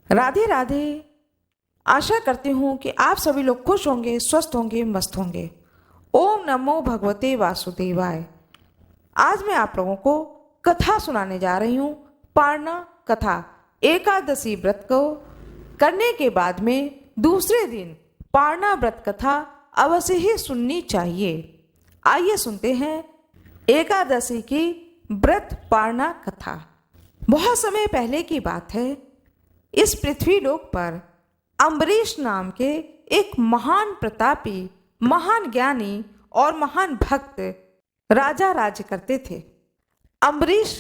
राधे राधे। आशा करती हूँ कि आप सभी लोग खुश होंगे, स्वस्थ होंगे, मस्त होंगे। ओम नमो भगवते वासुदेवाय। आज मैं आप लोगों को कथा सुनाने जा रही हूँ। पारना कथा। एकादशी व्रत को करने के बाद में दूसरे दिन पारना व्रत कथा अवश्य ही सुननी चाहिए। आइए सुनते हैं एकादशी की व्रत पारना कथा। बहुत समय पहले की बात है। इस पृथ्वी लोक पर अम्बरीश नाम के एक महान प्रतापी, महान ज्ञानी और महान भक्त राजा राज्य करते थे। अम्बरीश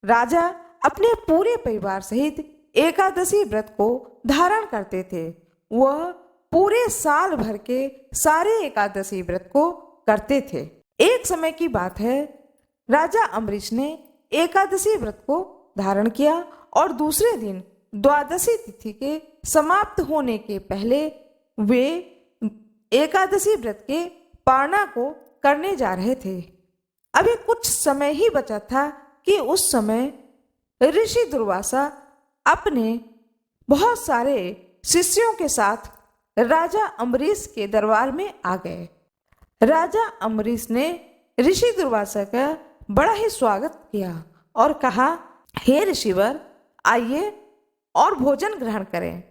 राजा अपने पूरे परिवार सहित एकादशी व्रत को धारण करते थे। वह पूरे साल भर के सारे एकादशी व्रत को करते थे। एक समय की बात है, राजा अम्बरीश ने एकादशी व्रत को धारण किया और दूसरे दिन द्वादशी तिथि के समाप्त होने के पहले वे एकादशी व्रत के पारना को करने जा रहे थे। अभी कुछ समय ही बचा था कि उस समय ऋषि दुर्वासा अपने बहुत सारे शिष्यों के साथ राजा अम्बरीश के दरबार में आ गए। राजा अम्बरीश ने ऋषि दुर्वासा का बड़ा ही स्वागत किया और कहा, हे ऋषिवर, आइए और भोजन ग्रहण करें।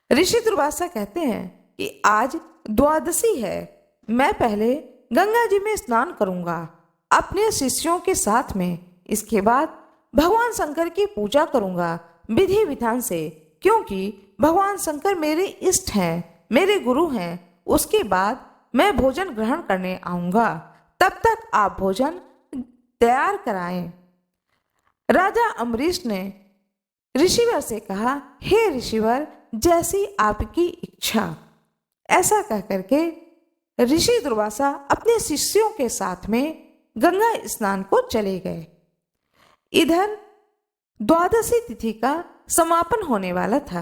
ऋषि दुर्वासा कहते हैं कि आज द्वादशी है, मैं पहले गंगा जी में स्नान करूंगा अपने शिष्यों के साथ में। इसके बाद भगवान शंकर की पूजा करूंगा विधि विधान से, क्योंकि भगवान शंकर मेरे इष्ट हैं, मेरे गुरु हैं। उसके बाद मैं भोजन ग्रहण करने आऊंगा, तब तक आप भोजन तैयार कराएं। राजा अम्बरीश ने ऋषिवर से कहा, हे ऋषिवर, जैसी आपकी इच्छा। ऐसा कह करके ऋषि दुर्वासा अपने शिष्यों के साथ में गंगा स्नान को चले गए। इधर द्वादशी तिथि का समापन होने वाला था।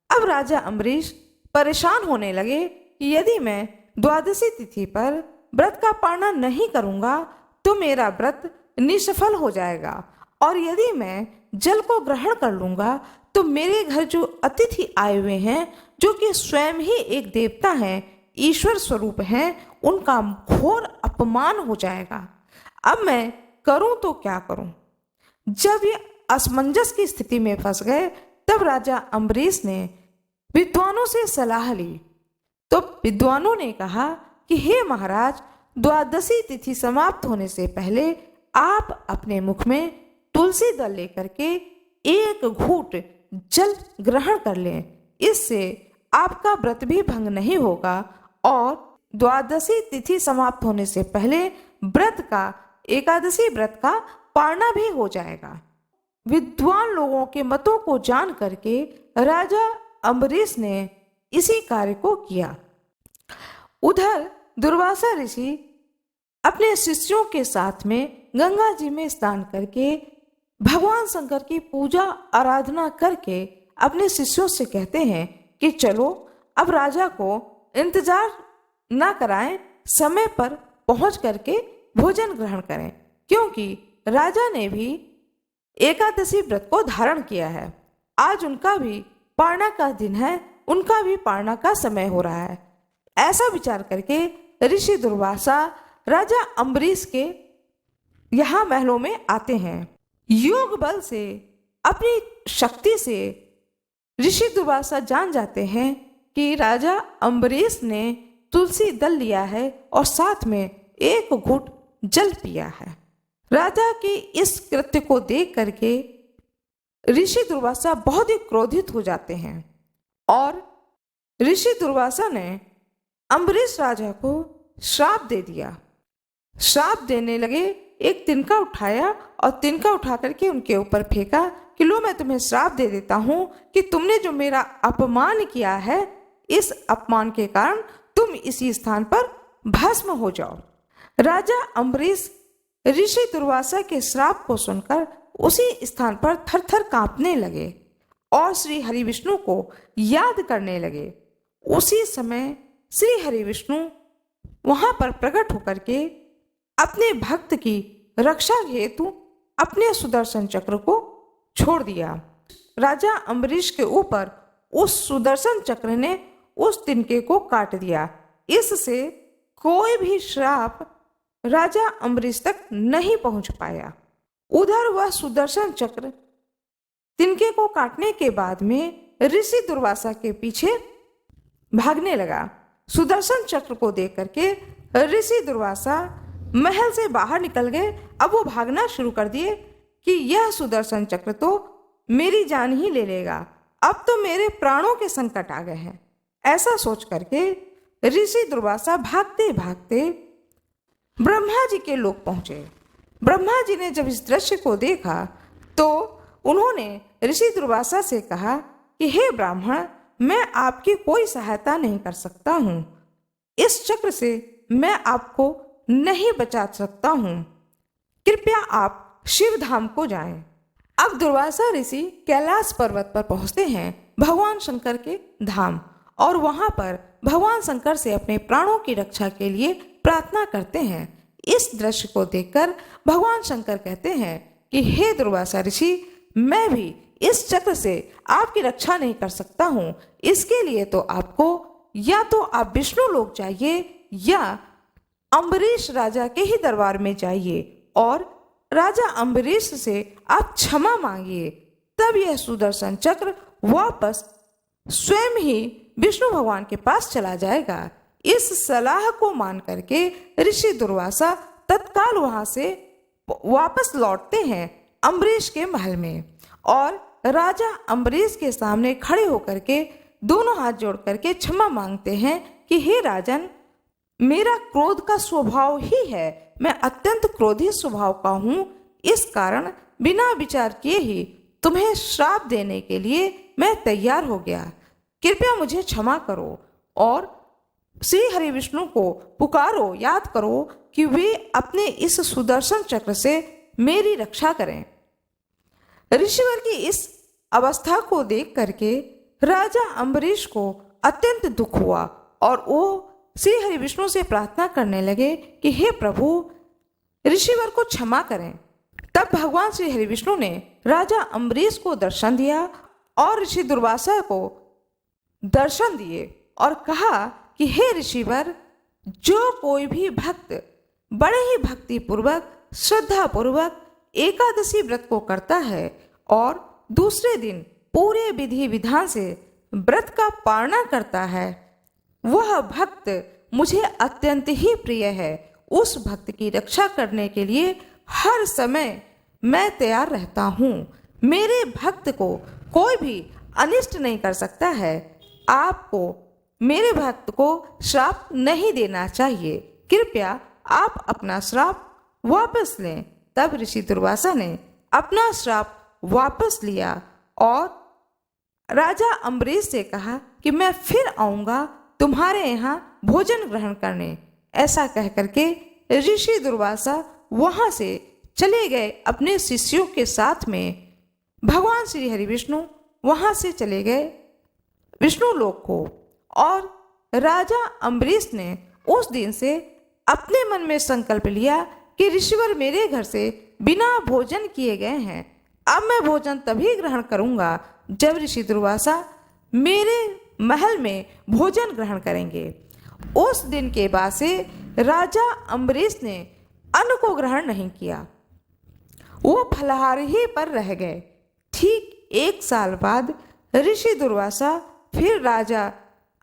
अब राजा अम्बरीश परेशान होने लगे कि यदि मैं द्वादशी तिथि पर व्रत का पालना नहीं करूंगा तो मेरा व्रत निष्फल हो जाएगा, और यदि मैं जल को ग्रहण कर लूंगा तो मेरे घर जो अतिथि आए हुए हैं, जो कि स्वयं ही एक देवता हैं, ईश्वर स्वरूप हैं, उनका घोर अपमान हो जाएगा। अब मैं करूं तो क्या करूं? जब ये असमंजस की स्थिति में फंस गए, तब राजा अम्बरीश ने विद्वानों से सलाह ली। तो विद्वानों ने कहा कि हे महाराज, द्वादशी तिथि समाप्त होने से पहले आप अपने मुख में तुलसी दल लेकर के एक घूंट जल ग्रहण कर लें। इससे आपका व्रत भी भंग नहीं होगा और द्वादशी तिथि समाप्त होने से पहले व्रत का, एकादशी व्रत का पालना भी हो जाएगा। विद्वान लोगों के मतों को जान करके राजा अम्बरीश ने इसी कार्य को किया। उधर दुर्वासा ऋषि अपने शिष्यों के साथ में गंगा जी में स्नान करके भगवान शंकर की पूजा आराधना करके अपने शिष्यों से कहते हैं कि चलो अब राजा को इंतजार ना कराएं, समय पर पहुंच करके भोजन ग्रहण करें, क्योंकि राजा ने भी एकादशी व्रत को धारण किया है। आज उनका भी पारना का दिन है, उनका भी पारना का समय हो रहा है। ऐसा विचार करके ऋषि दुर्वासा राजा अम्बरीश के यहाँ महलों में आते हैं। योग बल से, अपनी शक्ति से ऋषि दुर्वासा जान जाते हैं कि राजा अम्बरीश ने तुलसी दल लिया है और साथ में एक घूंट जल पिया है। राजा के इस कृत्य को देख करके ऋषि दुर्वासा बहुत ही क्रोधित हो जाते हैं और ऋषि दुर्वासा ने अम्बरीश राजा को श्राप दे दिया। श्राप देने लगे, एक तिनका उठाया और तिनका उठा करके उनके ऊपर फेंका कि लो, मैं तुम्हें श्राप दे देता हूं कि तुमने जो मेरा अपमान किया है, इस अपमान के कारण तुम इसी स्थान पर भस्म हो जाओ। राजा अम्बरीश ऋषि दुर्वासा के श्राप को सुनकर उसी स्थान पर थर-थर कांपने लगे और श्री हरि विष्णु को याद करने लगे। उसी समय श्री हरि विष्णु वहां पर प्रकट होकर के अपने भक्त की रक्षा हेतु अपने सुदर्शन चक्र को छोड़ दिया राजा अम्बरीश के ऊपर उस सुदर्शन चक्र ने उस तिनके को काट दिया। इससे कोई भी श्राप राजा अम्बरीश तक नहीं पहुंच पाया। उधर वह सुदर्शन चक्र तिनके को काटने के बाद में ऋषि दुर्वासा के पीछे भागने लगा। सुदर्शन चक्र को देख करके ऋषि दुर्वासा महल से बाहर निकल गए। अब वो भागना शुरू कर दिए कि यह सुदर्शन चक्र तो मेरी जान ही ले लेगा, अब तो मेरे प्राणों के संकट आ गए हैं। ऐसा सोच करके ऋषि दुर्वासा भागते भागते ब्रह्मा जी के लोक पहुंचे। ब्रह्मा जी ने जब इस दृश्य को देखा तो उन्होंने ऋषि दुर्वासा से कहा कि हे ब्राह्मण, मैं आपकी कोई सहायता नहीं कर सकता हूँ, इस चक्र से मैं आपको नहीं बचा सकता हूँ, कृपया आप शिव धाम को जाएं। अब दुर्वासा ऋषि कैलाश पर्वत पर पहुंचते हैं, भगवान शंकर के धाम, और वहां पर भगवान शंकर से अपने प्राणों की रक्षा के लिए प्रार्थना करते हैं। इस दृश्य को देखकर भगवान शंकर कहते हैं कि हे दुर्वासा ऋषि, मैं भी इस चक्र से आपकी रक्षा नहीं कर सकता हूँ, इसके लिए तो आपको या तो आप विष्णु लोक जाइए या अम्बरीश राजा के ही दरबार में जाइए और राजा अम्बरीश से आप क्षमा मांगिए, तब यह सुदर्शन चक्र वापस स्वयं ही विष्णु भगवान के पास चला जाएगा। इस सलाह को मान करके ऋषि दुर्वासा तत्काल वहां से वापस लौटते हैं अम्बरीश के महल में, और राजा अम्बरीश के सामने खड़े होकर के दोनों हाथ जोड़ करके क्षमा मांगते हैं कि हे राजन, मेरा क्रोध का स्वभाव ही है, मैं अत्यंत क्रोधी स्वभाव का हूँ, इस कारण बिना विचार किए ही तुम्हें श्राप देने के लिए मैं तैयार हो गया, कृपया मुझे क्षमा करो और श्री हरि विष्णु को पुकारो, याद करो कि वे अपने इस सुदर्शन चक्र से मेरी रक्षा करें। ऋषिवर की इस अवस्था को देख करके राजा अम्बरीश को अत्यंत दुख हुआ और वो श्री हरि विष्णु से प्रार्थना करने लगे कि हे प्रभु, ऋषिवर को क्षमा करें। तब भगवान श्री हरि विष्णु ने राजा अम्बरीश को दर्शन दिया और ऋषि दुर्वासा को दर्शन दिए और कहा कि हे ऋषिवर, जो कोई भी भक्त बड़े ही भक्ति पूर्वक श्रद्धा पूर्वक एकादशी व्रत को करता है और दूसरे दिन पूरे विधि विधान से व्रत का पालना करता है, वह भक्त मुझे अत्यंत ही प्रिय है। उस भक्त की रक्षा करने के लिए हर समय मैं तैयार रहता हूँ। मेरे भक्त को कोई भी अनिष्ट नहीं कर सकता है। आपको मेरे भक्त को श्राप नहीं देना चाहिए, कृपया आप अपना श्राप वापस लें। तब ऋषि दुर्वासा ने अपना श्राप वापस लिया और राजा अम्बरीश से कहा कि मैं फिर आऊंगा तुम्हारे यहाँ भोजन ग्रहण करने। ऐसा कह करके ऋषि दुर्वासा वहां से चले गए अपने शिष्यों के साथ में। भगवान श्री हरि विष्णु वहां से चले गए विष्णु लोक को, और राजा अम्बरीश ने उस दिन से अपने मन में संकल्प लिया कि ऋषिवर मेरे घर से बिना भोजन किए गए हैं, अब मैं भोजन तभी ग्रहण करूंगा जब ऋषि दुर्वासा मेरे महल में भोजन ग्रहण करेंगे। उस दिन के बाद से राजा अम्बरीश ने अन्न को ग्रहण नहीं किया, वो फलाहार ही पर रह गए। ठीक 1 साल बाद ऋषि दुर्वासा फिर राजा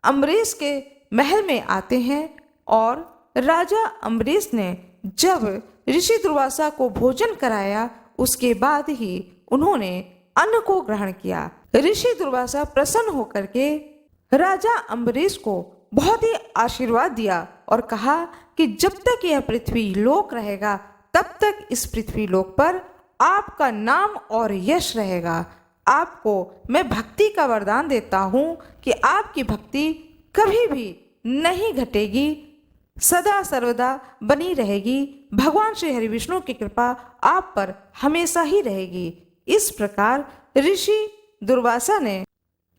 अम्बरीश के महल में आते हैं और राजा अम्बरीश ने जब ऋषि दुर्वासा को भोजन कराया, उसके बाद ही उन्होंने अन्न को ग्रहण किया। ऋषि दुर्वासा प्रसन्न होकर के राजा अम्बरीश को बहुत ही आशीर्वाद दिया और कहा कि जब तक यह पृथ्वी लोक रहेगा तब तक इस पृथ्वी लोक पर आपका नाम और यश रहेगा। आपको मैं भक्ति का वरदान देता हूँ कि आपकी भक्ति कभी भी नहीं घटेगी, सदा सर्वदा बनी रहेगी। भगवान श्री हरि विष्णु की कृपा आप पर हमेशा ही रहेगी। इस प्रकार ऋषि दुर्वासा ने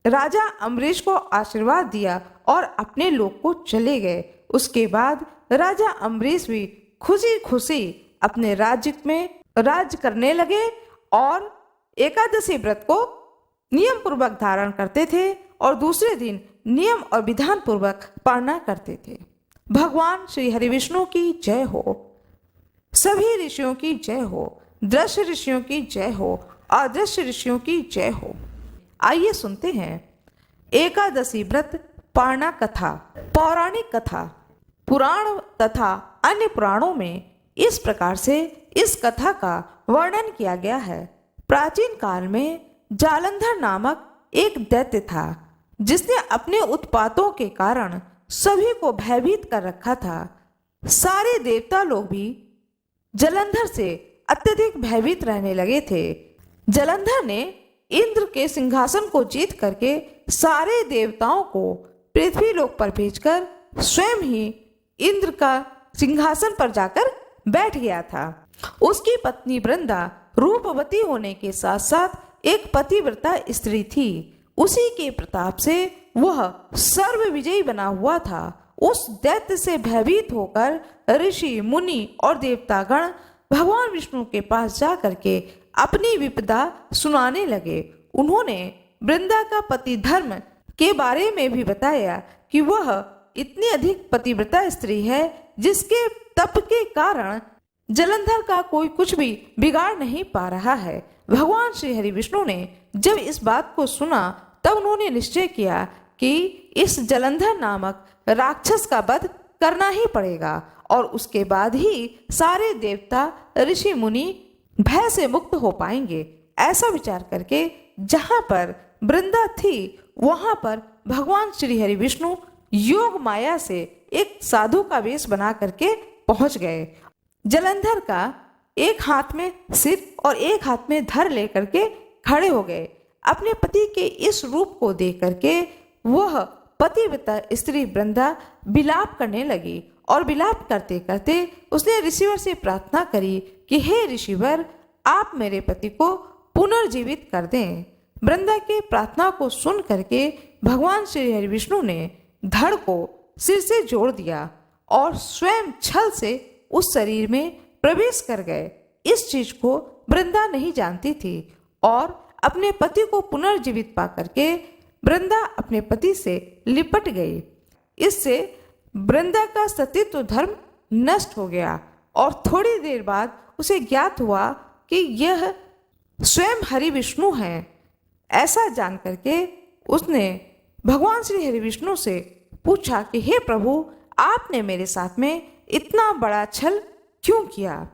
राजा अम्बरीश को आशीर्वाद दिया और अपने लोक को चले गए। उसके बाद राजा अम्बरीश भी खुशी खुशी अपने राज्य में राज करने लगे और एकादशी व्रत को नियम पूर्वक धारण करते थे और दूसरे दिन नियम और विधान पूर्वक पालना करते थे। भगवान श्री हरि विष्णु की जय हो। सभी ऋषियों की जय हो। दृश्य ऋषियों की जय हो। अदृश्य ऋषियों की जय हो। आइए सुनते हैं एकादशी व्रत पारणा कथा। पौराणिक कथा पुराण तथा अन्य पुराणों में इस प्रकार से इस कथा का वर्णन किया गया है। प्राचीन काल में जालंधर नामक एक दैत्य था जिसने अपने उत्पातों के कारण सभी को भयभीत कर रखा था। सारे देवता लोग भी जालंधर से अत्यधिक भयभीत रहने लगे थे। जालंधर ने इंद्र के सिंहासन को जीत करके सारे देवताओं को पृथ्वी लोक पर भेजकर स्वयं ही इंद्र का सिंहासन पर जाकर बैठ गया था। उसकी पत्नी वृंदा रूपवती होने के साथ साथ एक पतिव्रता स्त्री थी। उसी के प्रताप से वह सर्व विजयी बना हुआ था। उस दैत्य से भयभीत होकर ऋषि मुनि और देवतागण भगवान विष्णु के पास जा करके अपनी विपदा सुनाने लगे। उन्होंने वृंदा का पति धर्म के बारे में भी बताया कि वह इतनी अधिक पतिव्रता स्त्री है जिसके तप के कारण जालंधर का कोई कुछ भी बिगाड़ नहीं पा रहा है। भगवान श्री हरि विष्णु ने जब इस बात को सुना तब उन्होंने निश्चय किया कि इस जालंधर नामक राक्षस का वध करना ही पड़ेगा और उसके बाद ही सारे देवता ऋषि मुनि भय से मुक्त हो पाएंगे। ऐसा विचार करके जहां पर वृंदा थी वहां पर भगवान श्री हरि विष्णु योग माया से एक साधु का वेश बना करके पहुंच गए। जालंधर का एक हाथ में सिर और एक हाथ में धर लेकर के खड़े हो गए। अपने पति के इस रूप को देख करके वह पतिव्रता स्त्री वृंदा विलाप करने लगी और विलाप करते करते उसने ऋषिवर से प्रार्थना करी कि हे ऋषिवर, आप मेरे पति को पुनर्जीवित कर दें। वृंदा के प्रार्थना को सुन करके भगवान श्री हरि विष्णु ने धड़ को सिर से जोड़ दिया और स्वयं छल से उस शरीर में प्रवेश कर गए। इस चीज को वृंदा नहीं जानती थी और अपने पति को पुनर्जीवित पा करके वृंदा अपने पति से लिपट गई। इससे वृंदा का सतीत्व धर्म नष्ट हो गया और थोड़ी देर बाद उसे ज्ञात हुआ कि यह स्वयं हरि विष्णु हैं। ऐसा जान करके उसने भगवान श्री हरि विष्णु से पूछा कि हे प्रभु, आपने मेरे साथ में इतना बड़ा छल क्यों किया,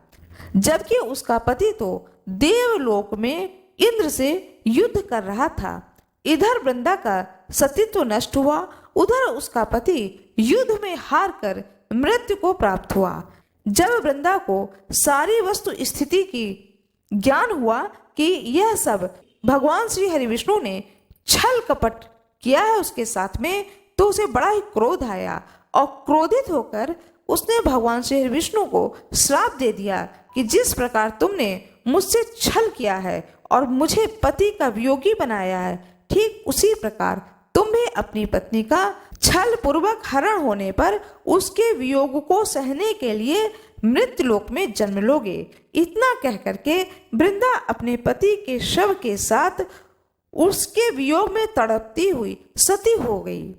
जबकि उसका पति तो देवलोक में इंद्र से युद्ध कर रहा था। इधर वृंदा का सतीत्व नष्ट हुआ, उधर उसका पति युद्ध में हार कर मृत्यु को प्राप्त हुआ। जब वृंदा को सारी वस्तु स्थिति की ज्ञान हुआ कि यह सब भगवान श्री हरि विष्णु ने छल कपट किया है उसके साथ में, तो उसे बड़ा ही क्रोध आया और क्रोधित होकर उसने भगवान श्री हरि विष्णु को श्राप दे दिया कि जिस प्रकार तुमने मुझसे छल किया है और मुझे पति का वियोगी बनाया है, ठीक उसी प्रकार तुम भी अपनी पत्नी का छल पूर्वक हरण होने पर उसके वियोग को सहने के लिए मृत्यु लोक में जन्म लोगे। इतना कह करके वृंदा अपने पति के शव के साथ उसके वियोग में तड़पती हुई सती हो गई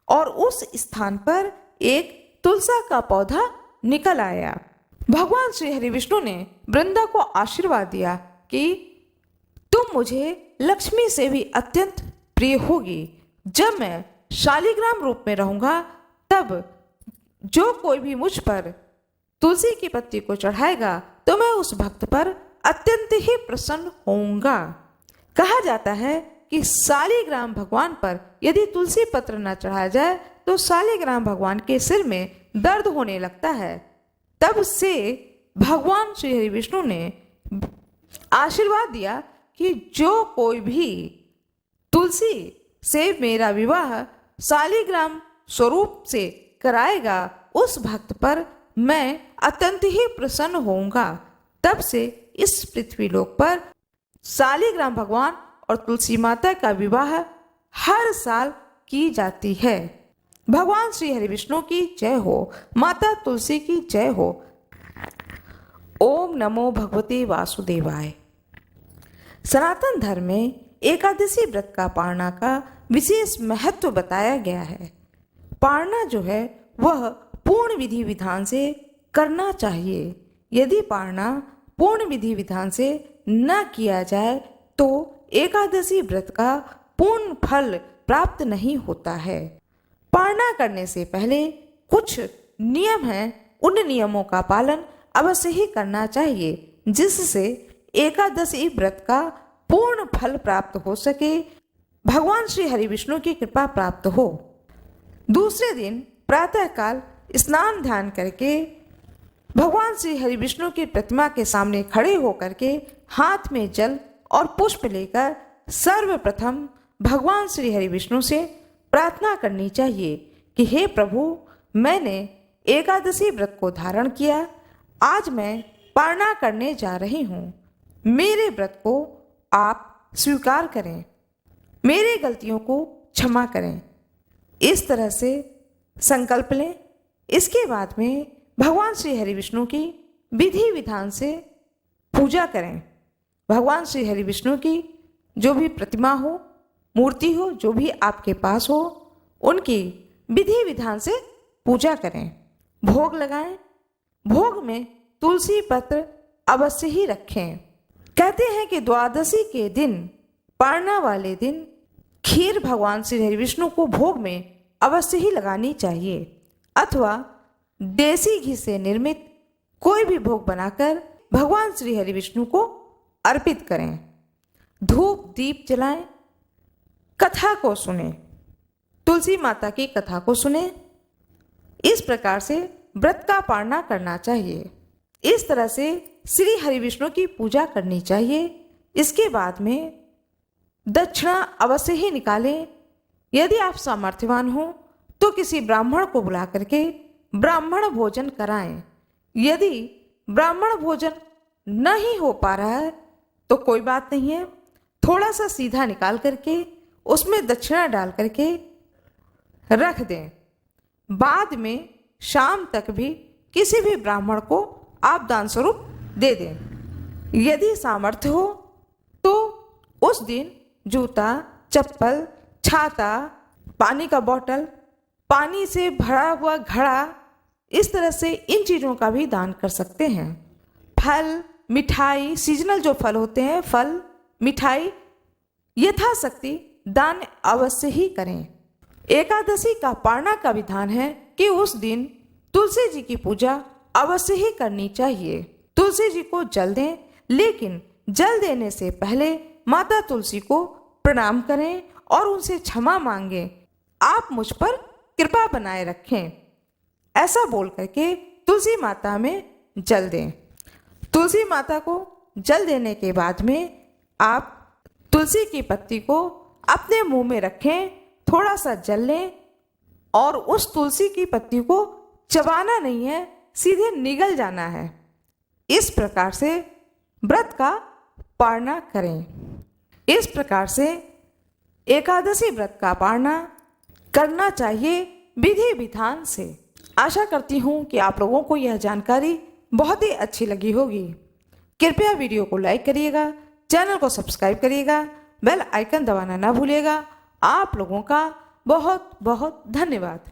और उस स्थान पर एक तुलसा का पौधा निकल आया। भगवान श्री हरि विष्णु ने वृंदा को आशीर्वाद दिया कि तुम मुझे लक्ष्मी से भी अत्यंत प्रिय होगी। जब मैं शालिग्राम रूप में रहूंगा तब जो कोई भी मुझ पर तुलसी की पत्ती को चढ़ाएगा तो मैं उस भक्त पर अत्यंत ही प्रसन्न होऊंगा। कहा जाता है कि शालिग्राम भगवान पर यदि तुलसी पत्र न चढ़ाया जाए तो शालिग्राम भगवान के सिर में दर्द होने लगता है। तब से भगवान श्री हरि विष्णु ने आशीर्वाद दिया कि जो कोई भी तुलसी से मेरा विवाह शालिग्राम स्वरूप से कराएगा उस भक्त पर मैं अत्यंत ही प्रसन्न होऊंगा। तब से इस पृथ्वी लोक पर शालिग्राम भगवान और तुलसी माता का विवाह हर साल की जाती है। भगवान श्री हरि विष्णु की जय हो, माता तुलसी की जय हो। ओम नमो भगवते वासुदेवाय। सनातन धर्म में एकादशी व्रत का पारणा का विशेष महत्व बताया गया है। पारणा जो है वह पूर्ण विधि विधान से करना चाहिए। यदि पारणा पूर्ण विधि विधान से न किया जाए तो एकादशी व्रत का पूर्ण फल प्राप्त नहीं होता है। पारणा करने से पहले कुछ नियम हैं, उन नियमों का पालन अवश्य ही करना चाहिए जिससे एकादशी व्रत का पूर्ण फल प्राप्त हो सके, भगवान श्री हरि विष्णु की कृपा प्राप्त हो। दूसरे दिन प्रातःकाल स्नान ध्यान करके भगवान श्री हरि विष्णु की प्रतिमा के सामने खड़े होकर के हाथ में जल और पुष्प लेकर सर्वप्रथम भगवान श्री हरि विष्णु से प्रार्थना करनी चाहिए कि हे प्रभु, मैंने एकादशी व्रत को धारण किया, आज मैं पारणा करने जा रही हूँ। मेरे व्रत को आप स्वीकार करें, मेरी गलतियों को क्षमा करें। इस तरह से संकल्प लें। इसके बाद में भगवान श्री हरि विष्णु की विधि विधान से पूजा करें। भगवान श्री हरि विष्णु की जो भी प्रतिमा हो, मूर्ति हो, जो भी आपके पास हो, उनकी विधि विधान से पूजा करें। भोग लगाएं। भोग में तुलसी पत्र अवश्य ही रखें। कहते हैं कि द्वादशी के दिन, पारणा वाले दिन, खीर भगवान श्री हरि विष्णु को भोग में अवश्य ही लगानी चाहिए, अथवा देसी घी से निर्मित कोई भी भोग बनाकर भगवान श्री हरि विष्णु को अर्पित करें। धूप दीप जलाएं। कथा को सुने, तुलसी माता की कथा को सुने। इस प्रकार से व्रत का पारणा करना चाहिए। इस तरह से श्री हरि विष्णु की पूजा करनी चाहिए। इसके बाद में दक्षिणा अवश्य ही निकालें। यदि आप सामर्थ्यवान हो तो किसी ब्राह्मण को बुला करके ब्राह्मण भोजन कराएं। यदि ब्राह्मण भोजन नहीं हो पा रहा है तो कोई बात नहीं है, थोड़ा सा सीधा निकाल करके उसमें दक्षिणा डाल करके रख दें। बाद में शाम तक भी किसी भी ब्राह्मण को आप दान स्वरूप दे दें। यदि सामर्थ्य हो तो उस दिन जूता, चप्पल, छाता, पानी का बोतल, पानी से भरा हुआ घड़ा, इस तरह से इन चीज़ों का भी दान कर सकते हैं। फल, मिठाई, सीजनल जो फल होते हैं, फल, मिठाई, यथाशक्ति दान अवश्य ही करें। एकादशी का पारणा का विधान है कि उस दिन तुलसी जी की पूजा अवश्य ही करनी चाहिए। तुलसी जी को जल दें, लेकिन जल देने से पहले माता तुलसी को प्रणाम करें और उनसे क्षमा मांगें। आप मुझ पर कृपा बनाए रखें, ऐसा बोल करके तुलसी माता में जल दें। तुलसी माता को जल देने के बाद में आप तुलसी की पत्ती को अपने मुंह में रखें, थोड़ा सा जल लें और उस तुलसी की पत्ती को चबाना नहीं है, सीधे निगल जाना है। इस प्रकार से व्रत का पारणा करें। इस प्रकार से एकादशी व्रत का पारणा करना चाहिए विधि विधान से। आशा करती हूँ कि आप लोगों को यह जानकारी बहुत ही अच्छी लगी होगी। कृपया वीडियो को लाइक करिएगा, चैनल को सब्सक्राइब करिएगा, बेल आइकन दबाना ना भूलिएगा। आप लोगों का बहुत बहुत धन्यवाद।